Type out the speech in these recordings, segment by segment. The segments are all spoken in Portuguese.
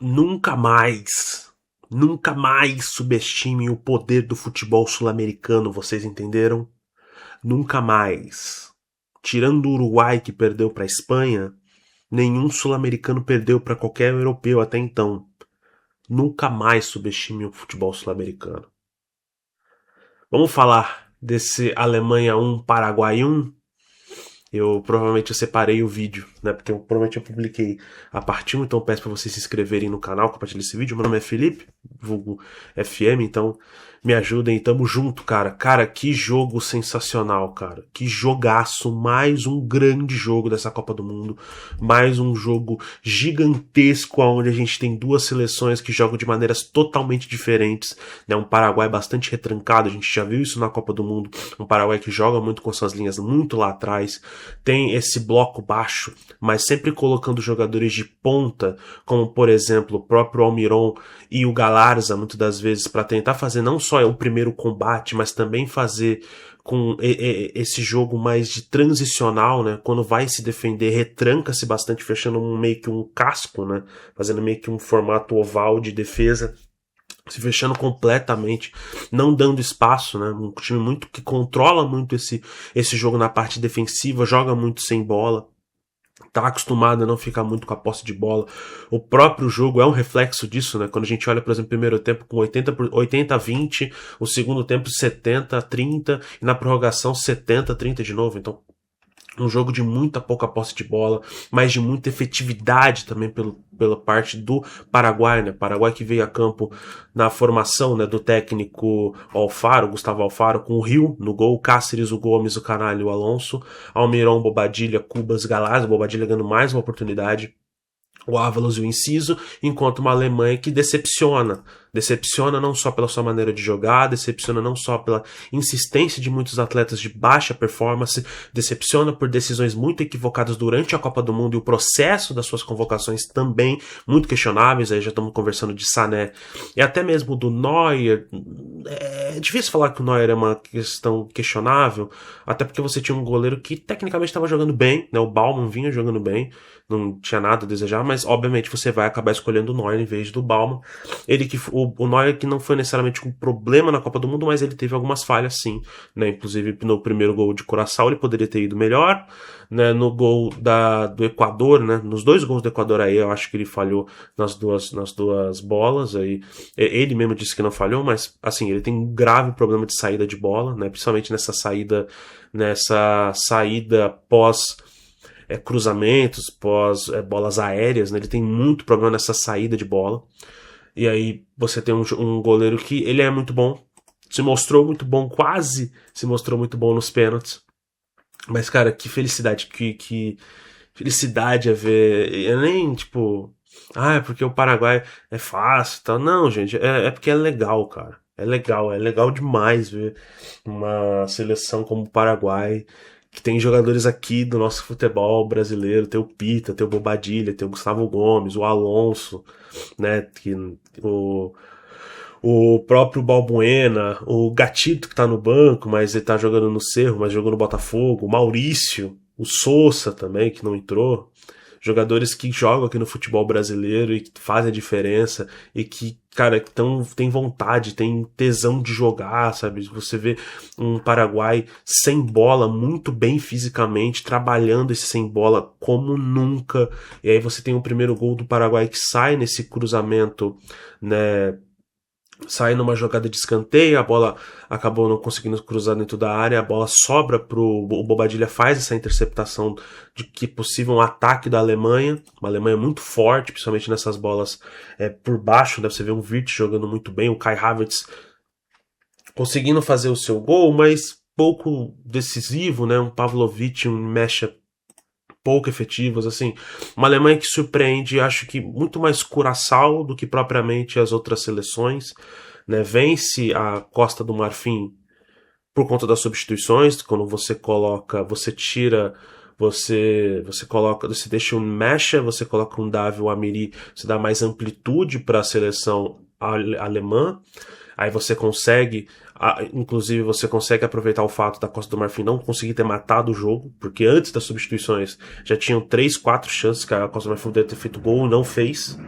Nunca mais, nunca mais subestimem o poder do futebol sul-americano, vocês entenderam? Nunca mais. Tirando o Uruguai que perdeu para a Espanha, nenhum sul-americano perdeu para qualquer europeu até então. Nunca mais subestime o futebol sul-americano. Vamos falar desse Alemanha 1, Paraguai 1? Eu separei o vídeo, né? Porque provavelmente eu publiquei a parte 1, então eu peço para vocês se inscreverem no canal, compartilhar esse vídeo. Meu nome é Felipe, vulgo FM, então me ajudem, tamo junto, cara. Cara, que jogo sensacional, cara. Que jogaço, mais um grande jogo dessa Copa do Mundo, mais um jogo gigantesco onde a gente tem duas seleções que jogam de maneiras totalmente diferentes, né? Um Paraguai bastante retrancado, a gente já viu isso na Copa do Mundo, um Paraguai que joga muito com suas linhas muito lá atrás, tem esse bloco baixo, mas sempre colocando jogadores de ponta, como por exemplo o próprio Almiron e o Galarza, muitas das vezes, para tentar fazer não só o primeiro combate, mas também fazer com esse jogo mais de transicional, né? Quando vai se defender, retranca-se bastante, fechando meio que um casco, né? Fazendo meio que um formato oval de defesa, se fechando completamente, não dando espaço, né? Um time muito que controla muito esse jogo na parte defensiva, joga muito sem bola, tá acostumado a não ficar muito com a posse de bola. O próprio jogo é um reflexo disso, né? Quando a gente olha, por exemplo, o primeiro tempo com 80-20, o segundo tempo 70-30 e na prorrogação 70-30 de novo. Então, um jogo de muita pouca posse de bola, mas de muita efetividade também pela parte do Paraguai, né? Paraguai que veio a campo na formação, né, do técnico Alfaro, Gustavo Alfaro, com o Rio no gol, Cáceres, o Gomes, o Canalha, o Alonso, Almirón, Bobadilha, Cubas, Galaz, Bobadilha ganhando mais uma oportunidade, o Ávalos e o Inciso, enquanto uma Alemanha que decepciona. Decepciona não só pela sua maneira de jogar, decepciona não só pela insistência de muitos atletas de baixa performance, decepciona por decisões muito equivocadas durante a Copa do Mundo e o processo das suas convocações também muito questionáveis. Aí já estamos conversando de Sané e até mesmo do Neuer. É difícil falar que o Neuer é uma questão questionável, até porque você tinha um goleiro que tecnicamente estava jogando bem, né? O Baumann vinha jogando bem, não tinha nada a desejar, mas obviamente você vai acabar escolhendo o Neuer em vez do Baumann. Ele que o Neuer que não foi necessariamente um problema na Copa do Mundo, mas ele teve algumas falhas sim, né? Inclusive no primeiro gol de Curaçao ele poderia ter ido melhor, né? No gol do Equador, né? Nos dois gols do Equador aí eu acho que ele falhou nas duas bolas aí. Ele mesmo disse que não falhou, mas assim, ele tem um grave problema de saída de bola, né? Principalmente nessa saída pós cruzamentos, pós bolas aéreas, né? Ele tem muito problema nessa saída de bola. E aí você tem um goleiro que ele é muito bom, se mostrou muito bom, quase se mostrou muito bom nos pênaltis. Mas, cara, que felicidade, que felicidade a ver. É nem tipo, é porque o Paraguai é fácil e tal. Não, gente, é porque é legal, cara. É legal demais ver uma seleção como o Paraguai, que tem jogadores aqui do nosso futebol brasileiro, tem o Pita, tem o Bobadilha, tem o Gustavo Gomes, o Alonso, né, o próprio Balbuena, o Gatito que tá no banco, mas ele tá jogando no Cerro, mas jogou no Botafogo, o Maurício, o Sousa também, que não entrou. Jogadores que jogam aqui no futebol brasileiro e que fazem a diferença e que, cara, tem vontade, tem tesão de jogar, sabe? Você vê um Paraguai sem bola, muito bem fisicamente, trabalhando esse sem bola como nunca. E aí você tem o primeiro gol do Paraguai que sai nesse cruzamento, né? Sai numa jogada de escanteio, a bola acabou não conseguindo cruzar dentro da área, a bola sobra o Bobadilha faz essa interceptação de que possível um ataque da Alemanha, uma Alemanha muito forte, principalmente nessas bolas por baixo, né? Você vê um Wirtz jogando muito bem, o Kai Havertz conseguindo fazer o seu gol, mas pouco decisivo, né? Um Pavlovic, um Mecha pouco efetivos, assim, uma Alemanha que surpreende, acho que muito mais Curaçao do que propriamente as outras seleções, né? Vence a Costa do Marfim por conta das substituições, quando você coloca, você tira, você coloca, você deixa um Mecha, você coloca um Davi, o Amiri, você dá mais amplitude para a seleção alemã. Aí você consegue, inclusive você consegue aproveitar o fato da Costa do Marfim não conseguir ter matado o jogo, porque antes das substituições já tinham 3, 4 chances que a Costa do Marfim poderia ter feito gol e não fez.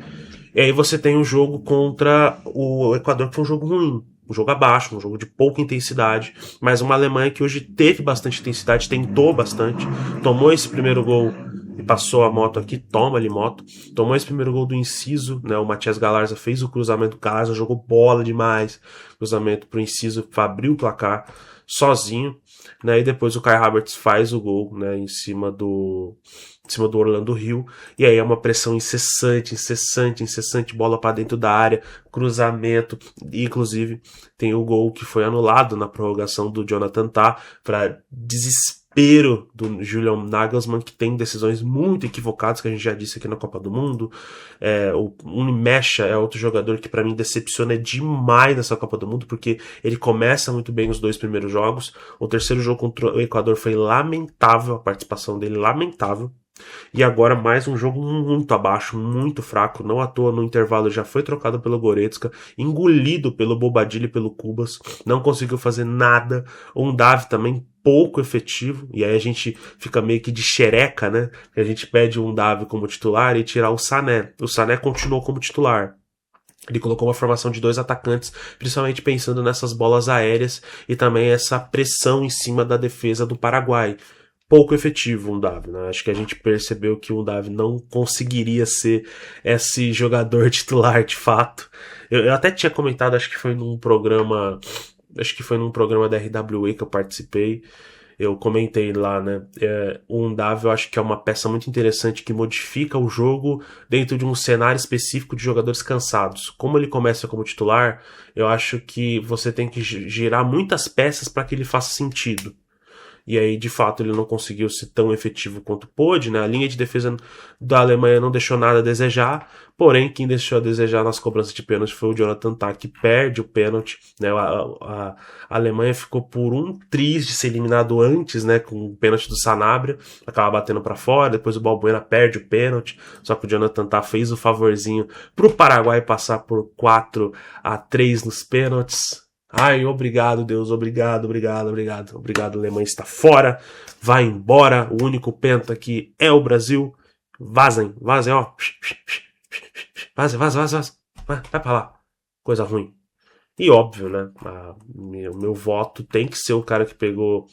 E aí você tem o jogo contra o Equador, que foi um jogo ruim. Um jogo abaixo, um jogo de pouca intensidade. Mas uma Alemanha que hoje teve bastante intensidade, tentou bastante. Tomou esse primeiro gol e passou a moto aqui. Toma ali moto. Tomou esse primeiro gol do Inciso, né? O Matias Galarza fez o cruzamento. O Galarza jogou bola demais. Cruzamento pro Inciso, abriu o placar sozinho, né? E depois o Kai Havertz faz o gol, né? Em cima do Orlando Rio. E aí é uma pressão incessante, bola para dentro da área, cruzamento, e inclusive tem o gol que foi anulado na prorrogação do Jonathan Tah, para desespero do Julian Nagelsmann, que tem decisões muito equivocadas, que a gente já disse aqui na Copa do Mundo. O Unimecha é outro jogador que para mim decepciona demais nessa Copa do Mundo, porque ele começa muito bem os 2 primeiros jogos. O terceiro jogo contra o Equador foi lamentável, a participação dele lamentável. E agora mais um jogo muito abaixo, muito fraco. Não à toa no intervalo já foi trocado pelo Goretzka, engolido pelo Bobadilla e pelo Cubas. Não conseguiu fazer nada. Um Davi também pouco efetivo. E aí a gente fica meio que de xereca, né? A gente pede um Davi como titular e tirar o Sané. O Sané continuou como titular. Ele colocou uma formação de 2 atacantes, principalmente pensando nessas bolas aéreas e também essa pressão em cima da defesa do Paraguai. Pouco efetivo um Davi, né? Acho que a gente percebeu que o Davi não conseguiria ser esse jogador titular de fato. Eu até tinha comentado, acho que foi num programa da RWA que eu participei. Eu comentei lá, né? O Undav eu acho que é uma peça muito interessante que modifica o jogo dentro de um cenário específico de jogadores cansados. Como ele começa como titular, eu acho que você tem que girar muitas peças para que ele faça sentido. E aí, de fato, ele não conseguiu ser tão efetivo quanto pôde, né? A linha de defesa da Alemanha não deixou nada a desejar, porém, quem deixou a desejar nas cobranças de pênalti foi o Jonathan Tah, que perde o pênalti, né? A Alemanha ficou por um triz de ser eliminado antes, né? Com o pênalti do Sanabria, acaba batendo para fora, depois o Balbuena perde o pênalti, só que o Jonathan Tah fez o favorzinho pro Paraguai passar por 4-3 nos pênaltis. Ai, obrigado, Deus, obrigado. Obrigado, Alemanha está fora. Vai embora. O único penta aqui é o Brasil. Vazem, ó. Vaza. Vai pra lá. Coisa ruim. E óbvio, né? Meu voto tem que ser o cara que pegou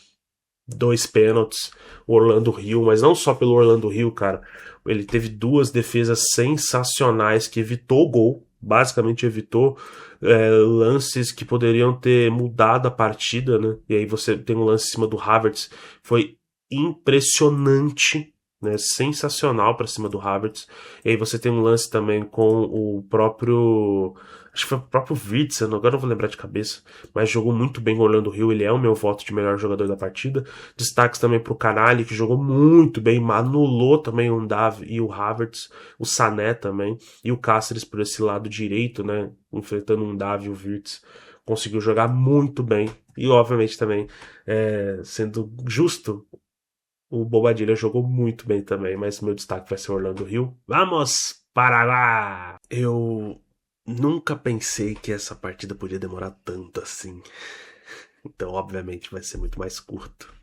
2 pênaltis, o Orlando Rio, mas não só pelo Orlando Rio, cara. Ele teve 2 defesas sensacionais que evitou o gol, basicamente evitou lances que poderiam ter mudado a partida, né? E aí você tem um lance em cima do Havertz, foi impressionante, né? Sensacional para cima do Havertz. E aí você tem um lance também com o próprio, acho que foi o próprio Wirtz, agora não vou lembrar de cabeça, mas jogou muito bem o Orlando Rio, ele é o meu voto de melhor jogador da partida. Destaques também pro Canali, que jogou muito bem, anulou também o Undav e o Havertz, o Sané também, e o Cáceres por esse lado direito, né, enfrentando o Undav e o Wirtz, conseguiu jogar muito bem, e obviamente também, sendo justo, o Bobadilla jogou muito bem também, mas meu destaque vai ser o Orlando Rio. Vamos para lá! Eu nunca pensei que essa partida podia demorar tanto assim. Então, obviamente, vai ser muito mais curto.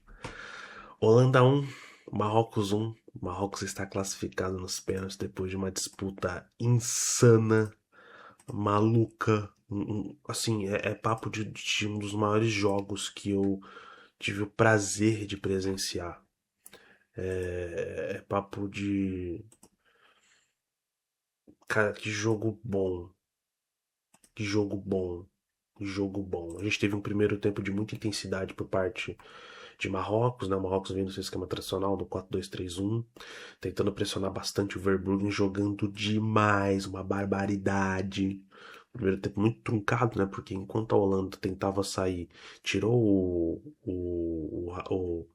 Holanda 1, Marrocos 1. Marrocos está classificado nos pênaltis depois de uma disputa insana, maluca. Assim, é papo de um dos maiores jogos que eu tive o prazer de presenciar. É papo de. Cara, que jogo bom. Que jogo bom. Que jogo bom. A gente teve um primeiro tempo de muita intensidade por parte de Marrocos, né? O Marrocos vem no seu esquema tradicional do 4-2-3-1, tentando pressionar bastante o Verbruggen, jogando demais, uma barbaridade. Primeiro tempo muito truncado, né? Porque enquanto a Holanda tentava sair, tirou o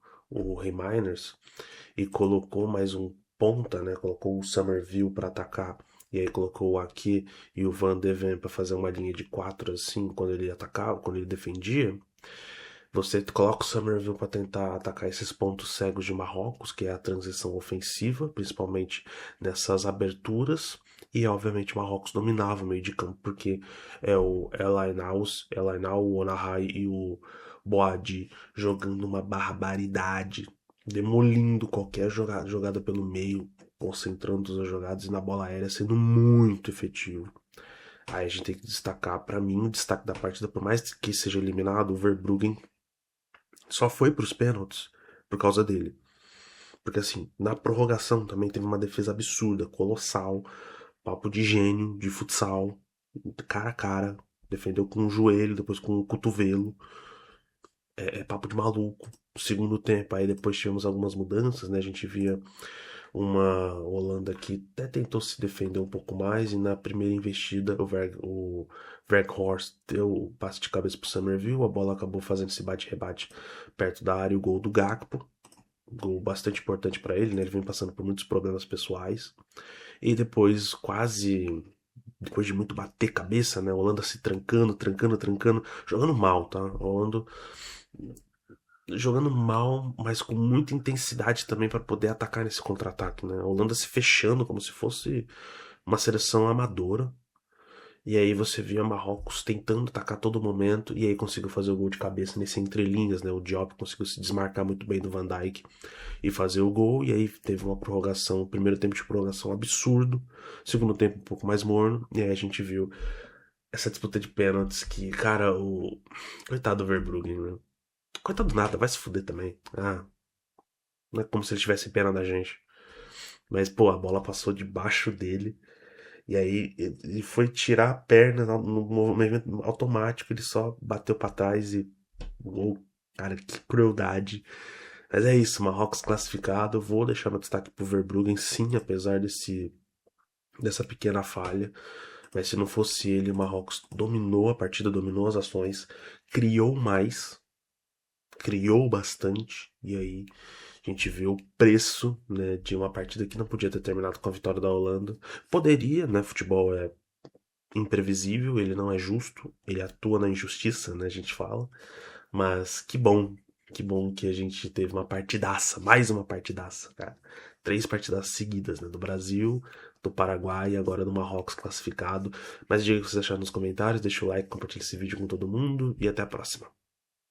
Rey Miners e colocou mais um ponta, né? Colocou o Somerville para atacar. E aí colocou o Ake e o Van de Ven para fazer uma linha de 4 assim, quando ele atacava, quando ele defendia. Você coloca o Somerville para tentar atacar esses pontos cegos de Marrocos, que é a transição ofensiva, principalmente nessas aberturas. E obviamente o Marrocos dominava o meio de campo, porque é o Elainau, o Onahai e o Boadi jogando uma barbaridade, demolindo qualquer jogada pelo meio. concentrando as jogadas e na bola aérea sendo muito efetivo. Aí a gente tem que destacar, para mim, o destaque da partida, por mais que seja eliminado, o Verbruggen só foi para os pênaltis por causa dele. Porque assim, na prorrogação também teve uma defesa absurda, colossal, papo de gênio, de futsal, cara a cara, defendeu com o joelho, depois com o cotovelo, é papo de maluco. Segundo tempo, aí depois tivemos algumas mudanças, né? A gente via uma Holanda que até tentou se defender um pouco mais, e na primeira investida o Weghorst deu o passe de cabeça pro Somerville, a bola acabou fazendo esse bate-rebate perto da área, e o gol do Gakpo. Gol bastante importante para ele, né? Ele vem passando por muitos problemas pessoais. E depois, depois de muito bater cabeça, né? A Holanda se trancando, jogando mal, tá? A Holanda jogando mal, mas com muita intensidade também para poder atacar nesse contra-ataque, né? A Holanda se fechando como se fosse uma seleção amadora. E aí você via Marrocos tentando atacar a todo momento, e aí conseguiu fazer o gol de cabeça nesse entrelinhas, né? O Diop conseguiu se desmarcar muito bem do Van Dijk e fazer o gol, e aí teve uma prorrogação, primeiro tempo de prorrogação absurdo, segundo tempo um pouco mais morno, e aí a gente viu essa disputa de pênaltis que, cara, o coitado do Verbruggen, né? Coitado do nada, vai se fuder também. Ah, não é como se ele tivesse pena da gente. Mas, pô, a bola passou debaixo dele. E aí ele foi tirar a perna no movimento automático, ele só bateu pra trás e gol. Cara, que crueldade. Mas é isso, Marrocos classificado. Eu vou deixar meu destaque pro Verbruggen, sim, apesar dessa pequena falha. Mas se não fosse ele, o Marrocos dominou a partida, dominou as ações, criou mais, criou bastante. E aí a gente vê o preço, né, de uma partida que não podia ter terminado com a vitória da Holanda. Poderia, né? Futebol é imprevisível, ele não é justo, ele atua na injustiça, né? A gente fala. Mas que bom que a gente teve uma partidaça, mais uma partidaça, cara. 3 partidas seguidas, né? Do Brasil, do Paraguai e agora do Marrocos classificado. Mas diga o que vocês acharam nos comentários, deixa o like, compartilha esse vídeo com todo mundo e até a próxima.